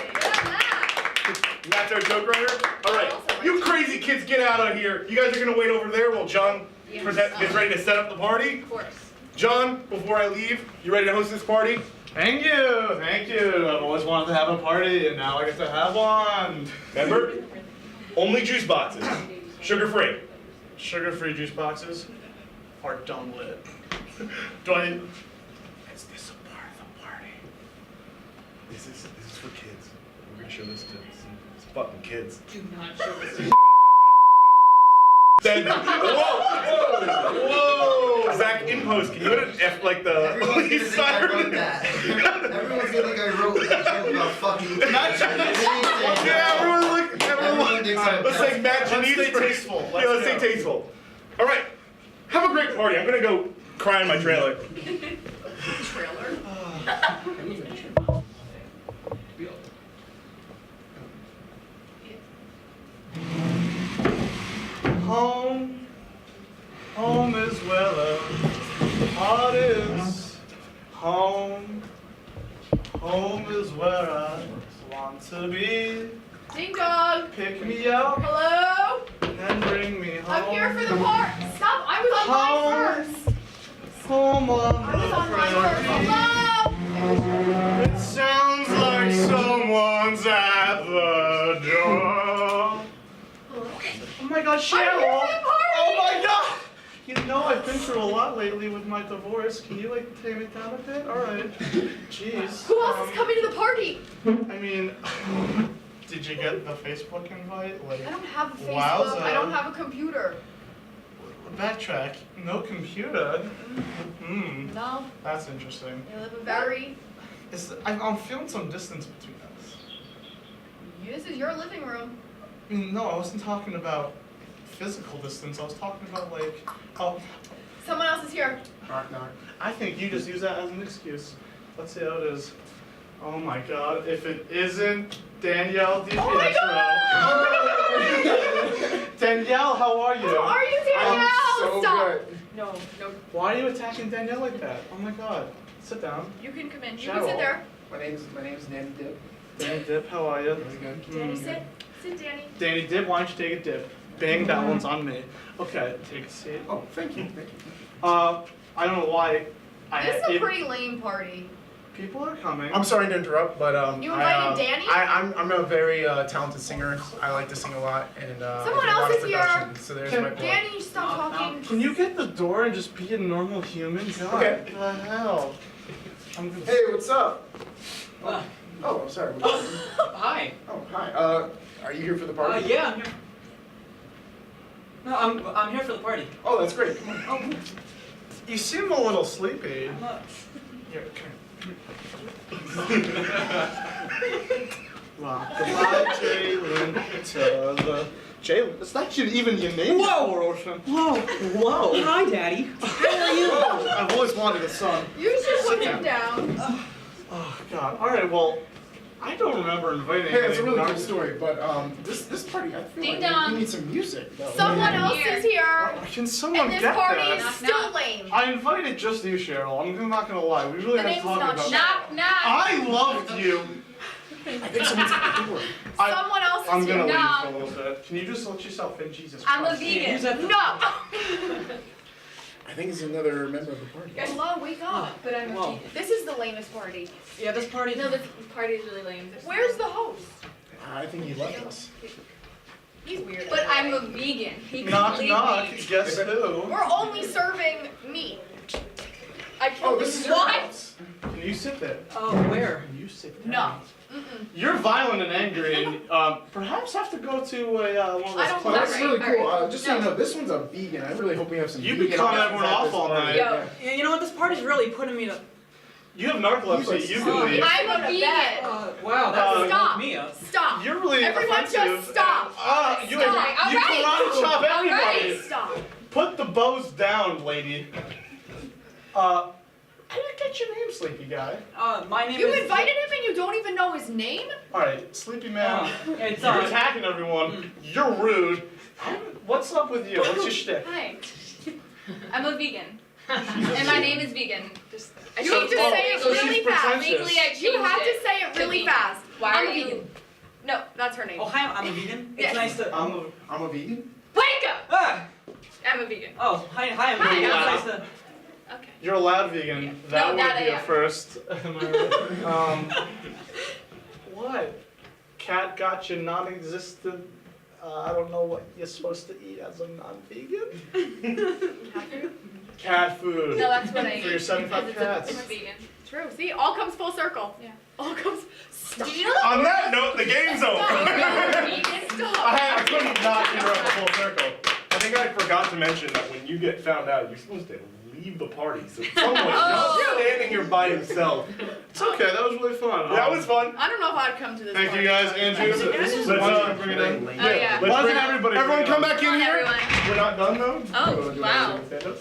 Matt's our joke writer. All right, you crazy kids, get out of here. You guys are gonna wait over there while John gets ready to set up the party. Of course. John, before I leave, you ready to host this party? Thank you, thank you. I've always wanted to have a party, and now I get to have one. Remember? Only juice boxes. Sugar-free. Sugar-free juice boxes are dumb lit. Do I? Is this a part of the party? This is for kids. We're gonna show this to some fucking kids. Do not show this to Then, whoa! Zach, in post, can you put an F like the police siren? Everyone's gonna think I wrote that joke about fucking. Yeah, let's say Matt Janice. Let's stay tasteful. Yeah, let's stay tasteful. All right, have a great party. I'm gonna go cry in my trailer. Trailer. Home is where the heart is. Home is where I want to be. Ding dong. Pick me up Hello. and bring me home. I'm here for the part. Stop. I was on mine first. Home on I was on mine first. Hello. It sounds like someone's at the door. Oh my God, Cheryl! I'm here for the party. Oh my God! You know, I've been through a lot lately with my divorce. Can you like tame it down a bit? All right. Jeez. Who else is coming to the party? I mean, did you get the Facebook invite? Like, I don't have a Facebook. wowza. I don't have a computer. Backtrack. No computer. Hmm. No. That's interesting. I live a very. I'm feeling some distance between us. This is your living room. No, I wasn't talking about physical distance. I was talking about like, oh. Someone else is here. Knock, knock. I think you just use that as an excuse. Let's see how it is. Oh my God! If it isn't Danielle DiPietro. Oh my God! Danielle, how are you? How are you, Danielle? I'm so Stop. good. No. Why are you attacking Danielle like that? Oh my God! Sit down. You can come in. You Cheryl. can sit there. My name's Danny Dip. Danny Dip, how are you? How's it going? Danny, sit. Sit, Danny. Danny Dip, why don't you take a dip? Bang, that one's on me. Okay, take a seat. Oh, thank you. Thank you. I don't know why. This is a pretty lame party. People are coming. I'm sorry to interrupt, but You invited Danny? I'm a very talented singer. I like to sing a lot, and Someone I do a lot else of is here. production, so there's my plug. Danny, stop talking. Can you get the door and just be a normal human? God, Okay. what the hell? Hey, what's up? Uh, Oh, I'm sorry. hi. Oh, hi. Are you here for the party? Yeah, I'm here. No, I'm here for the party. Oh, that's great. Come on. Oh, You seem a little sleepy. I'm not. Here, Rock the body, Jalen, to the Jalen. It's not even your name. Whoa! Ocean. Whoa! Hi, Daddy. How are you? I've always wanted a son. You should put Sit him down. Oh God. All right. Well, I don't remember inviting. Hey, it's a really anybody. cool story, but this party, I feel Ding like dong. we need some music. Though. Someone else is here. Can someone And this get party that? is Knock, still knock. lame. I invited just you, Cheryl. I'm not gonna lie. We really The have name's to talk not about. Knock, knock. I loved you. I think someone's at the door. Someone else I'm is gonna here. leave No. for a little bit. Can you just let yourself in, Jesus I'm a Christ? vegan. Who's at the? No. I think it's another member of the party. Hello, wake up. But I'm Whoa. This is the lamest party. Yeah, this party. No, this party is really lame. Where's the host? I think he left us. He's weird. But I'm a vegan. He Knock, could leave knock. me. Guess who? We're only serving meat. I Oh, killed this is you. your What? house. Can you sit there? Oh, where? Can you sit down? No. You're violent and angry, and perhaps have to go to one of I those don't Oh, want clubs. that's really cool. Alright. Just so you know, this one's a vegan. I really hope we have some You've been vegan calling options everyone at off this all party. night. Yo. Yeah, you know what? This party's really putting me to. You have narcolepsy. You can Oh, leave. I'm a Go to vegan. Wow, that really Stop. woke me up. Stop. You're really Everyone offensive. just stop. You Stop. you karate chop everybody. Stop. Put the bows down, lady. I didn't get your name, sleepy guy. My name You is. invited him and you don't even know his name? All right, sleepy man. It's You're attacking everyone. You're rude. What's up with you? What's your shtick? Hi. I'm a vegan. And my name is Vegan. You have to say it really fast. Legally, I You have to changed say it really fast. Why I'm are a you? vegan. No, that's her name. Oh, hi, I'm a vegan. It's Yes. nice to. I'm a vegan. Wake up! Ah! I'm a vegan. Oh, hi, I'm a Hi, vegan. I'm It's nice to. Okay. You're a loud vegan. That No, would that be I a am. first. Am I right? What? Cat got you non-existent. I don't know what you're supposed to eat as a non-vegan. Cat food? Cat food. No, that's what I eat. For your 75 It's cats. vegan. True. See, all comes full circle. Yeah. All comes. Stop. Did you know that? On that note, the game's over. Stop. I couldn't not interrupt the full circle. I think I forgot to mention that when you get found out, you're supposed to leave the party. So someone's not standing here by himself. It's okay. That was really fun. That was fun. I don't know if I'd come to this. Thank party. you guys, Andrew. This is Let's, fun. Bring it in. Oh yeah. Let's Why bring doesn't everybody everyone bring come it back in Come on, here. everyone. We're not done though. Oh, wow.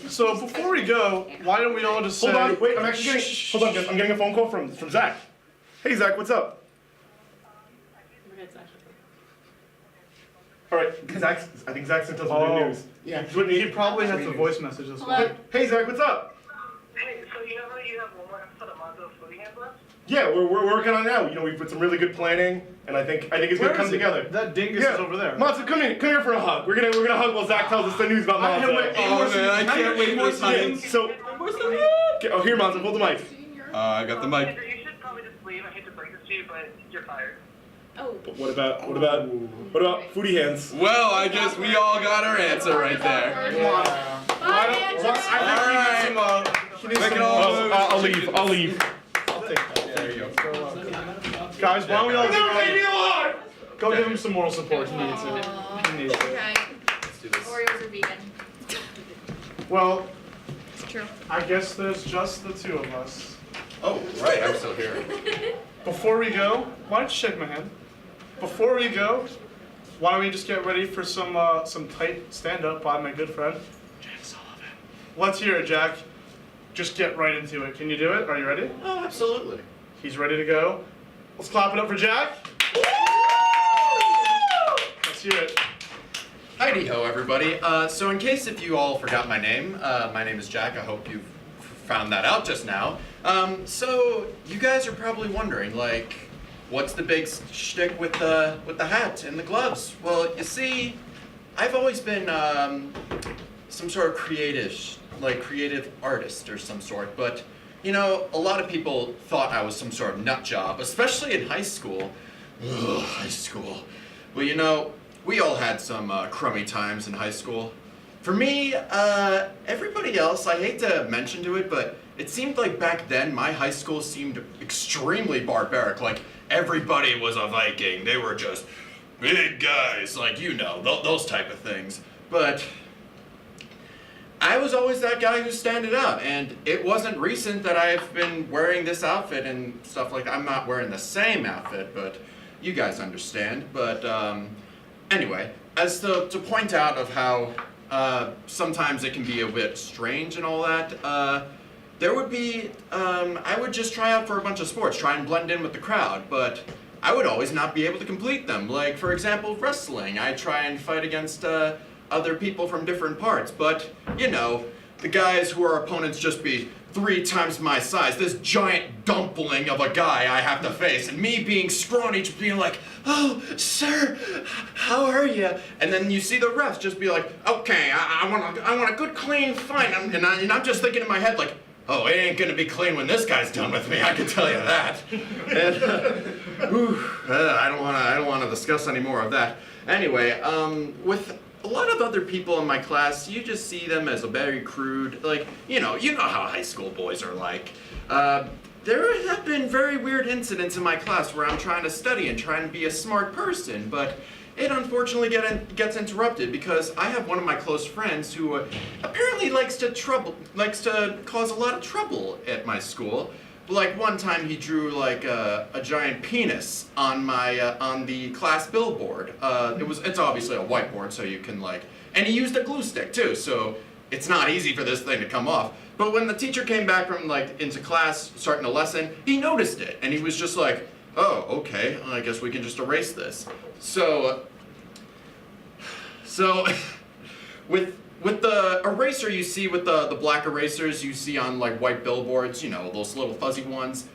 So before we go, why don't we all just say? Hold on, wait. I'm actually getting. Hold on, I'm getting a phone call from Zach. Hey Zach, what's up? All right, I think Zach sent us some good news. Yeah. He probably has the voice message as well. Hey Zach, what's up? Hey, so you know how you have one more episode of Monzo's Foodie Hands left? Yeah, we're working on it now. You know, we've put some really good planning, and I think it's Where gonna come is he? together. That dingus is over there. Matzo, come here for a hug. We're gonna hug while Zach tells us the news about Matzo. I can't wait for this honey. So, here Matzo, hold the mic. I got the mic. Andrew, you should probably just leave. I hate to break this to you, but you're fired. Oh. What about foodie hands? Well, I guess we all got our answer right there. I'll leave. I'll take that. There you go. Guys, why don't we all go give him some moral support? He needs it. He needs it. Okay. Let's do this. Oreos are vegan. Well, It's true. I guess there's just the two of us. Oh, right, I'm still here. Before we go, why don't you shake my hand? Before we go, why don't we just get ready for some tight stand-up by my good friend, Jack Sullivan. Let's hear it, Jack. Just get right into it. Can you do it? Are you ready? Oh, absolutely. He's ready to go. Let's clap it up for Jack. Let's hear it. Heidi ho, everybody. So in case if you all forgot my name is Jack. I hope you've found that out just now. So you guys are probably wondering, like, what's the big shtick with the hat and the gloves? Well, you see, I've always been some sort of creative artist or some sort, but you know, a lot of people thought I was some sort of nut job, especially in high school. Ugh, high school. Well, you know, we all had some crummy times in high school. For me, everybody else, I hate to mention to it, but it seemed like back then my high school seemed extremely barbaric. Like everybody was a Viking. They were just big guys, like, you know, those type of things. But I was always that guy who standed out, and it wasn't recent that I've been wearing this outfit and stuff like that. I'm not wearing the same outfit, but you guys understand. But anyway, as to point out of how sometimes it can be a bit strange and all that, there would be, I would just try out for a bunch of sports, try and blend in with the crowd, but I would always not be able to complete them. Like, for example, wrestling. I try and fight against other people from different parts, but, you know, the guys who are opponents just be 3 times my size, this giant dumpling of a guy I have to face, and me being scrawny just being like, oh, sir, how are you? And then you see the refs just be like, okay, I want a good clean fight, and I'm just thinking in my head like, oh, it ain't gonna be clean when this guy's done with me, I can tell you that. And, I don't wanna discuss any more of that. Anyway, with a lot of other people in my class, you just see them as a very crude, like, you know how high school boys are like. There have been very weird incidents in my class where I'm trying to study and trying to be a smart person, but it unfortunately gets interrupted because I have one of my close friends who apparently likes to cause a lot of trouble at my school. Like one time he drew like a giant penis on the class billboard. It's obviously a whiteboard, so you can and he used a glue stick too, so it's not easy for this thing to come off. But when the teacher came back from into class, starting a lesson, he noticed it, and he was just like, oh, okay, I guess we can just erase this. So with with the eraser you see with the black erasers you see on like white billboards, you know, those little fuzzy ones,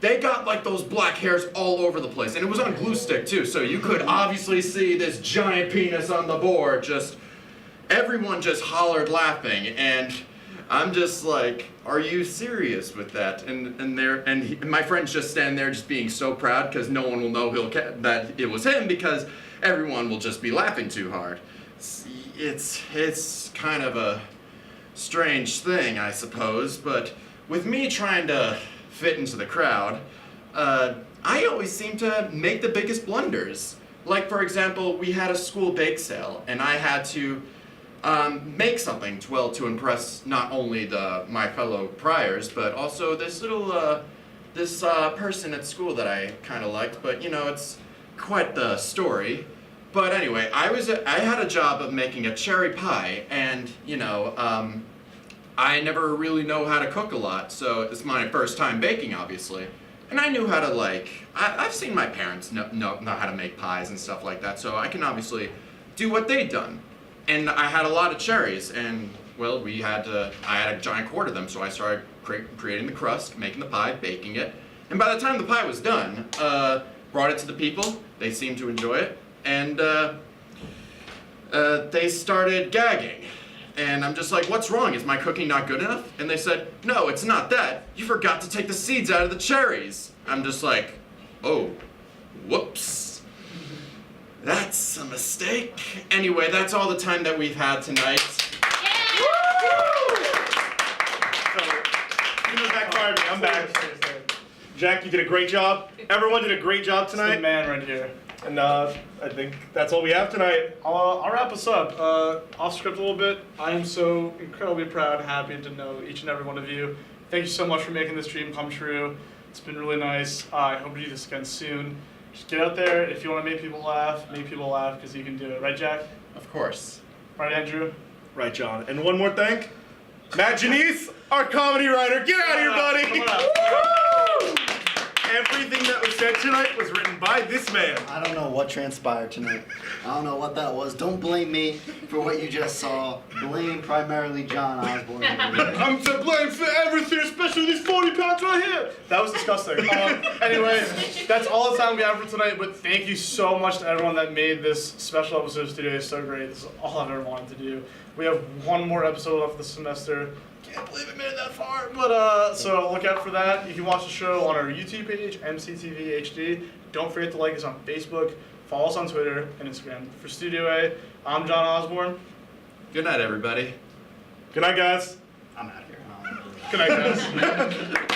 they got like those black hairs all over the place. And it was on glue stick too, so you could obviously see this giant penis on the board. Just, everyone just hollered laughing, and I'm just like, are you serious with that? And my friend's just standing there just being so proud because no one will know that it was him because everyone will just be laughing too hard. It's kind of a strange thing, I suppose, but with me trying to fit into the crowd, I always seem to make the biggest blunders. Like, for example, we had a school bake sale, and I had to make something to impress not only my fellow priors, but also this little person at school that I kind of liked. But you know, it's quite the story. But anyway, I had a job of making a cherry pie, and you know, I never really know how to cook a lot, so it's my first time baking, obviously. And I knew how to I've seen my parents know how to make pies and stuff like that, so I can obviously do what they'd done. And I had a lot of cherries, and well, I had a giant quart of them, so I started creating the crust, making the pie, baking it. And by the time the pie was done, brought it to the people. They seemed to enjoy it, and they started gagging. And I'm just like, what's wrong? Is my cooking not good enough? And they said, no, it's not that. You forgot to take the seeds out of the cherries. I'm just like, oh, whoops. That's a mistake. Anyway, that's all the time that we've had tonight. So, you know, backfired me. I'm back. Jack, you did a great job. Everyone did a great job tonight. It's the man right here. And I think that's all we have tonight. I'll wrap us up. Off script a little bit. I am so incredibly proud and happy to know each and every one of you. Thank you so much for making this dream come true. It's been really nice. I hope to do this again soon. Just get out there. If you want to make people laugh because you can do it. Right, Jack? Of course. Right, Andrew? Right, John. And one more thank. Matt Janice, our comedy writer. Get out of here, buddy. Come on. Everything that was said tonight was written by this man. I don't know what transpired tonight. I don't know what that was. Don't blame me for what you just saw. Blame primarily John Osborne. I'm to blame for everything, especially these 40 pounds right here. That was disgusting. Anyway, that's all the time we have for tonight, but thank you so much to everyone that made this special episode of Studio so great. This is all I've ever wanted to do. We have one more episode left this semester. Can't believe it made it that far, but so look out for that. You can watch the show on our YouTube page, MCTV HD. Don't forget to like us on Facebook, follow us on Twitter and Instagram. For Studio A, I'm John Osborne. Good night, everybody. Good night, guys. I'm out of here. Good night, guys.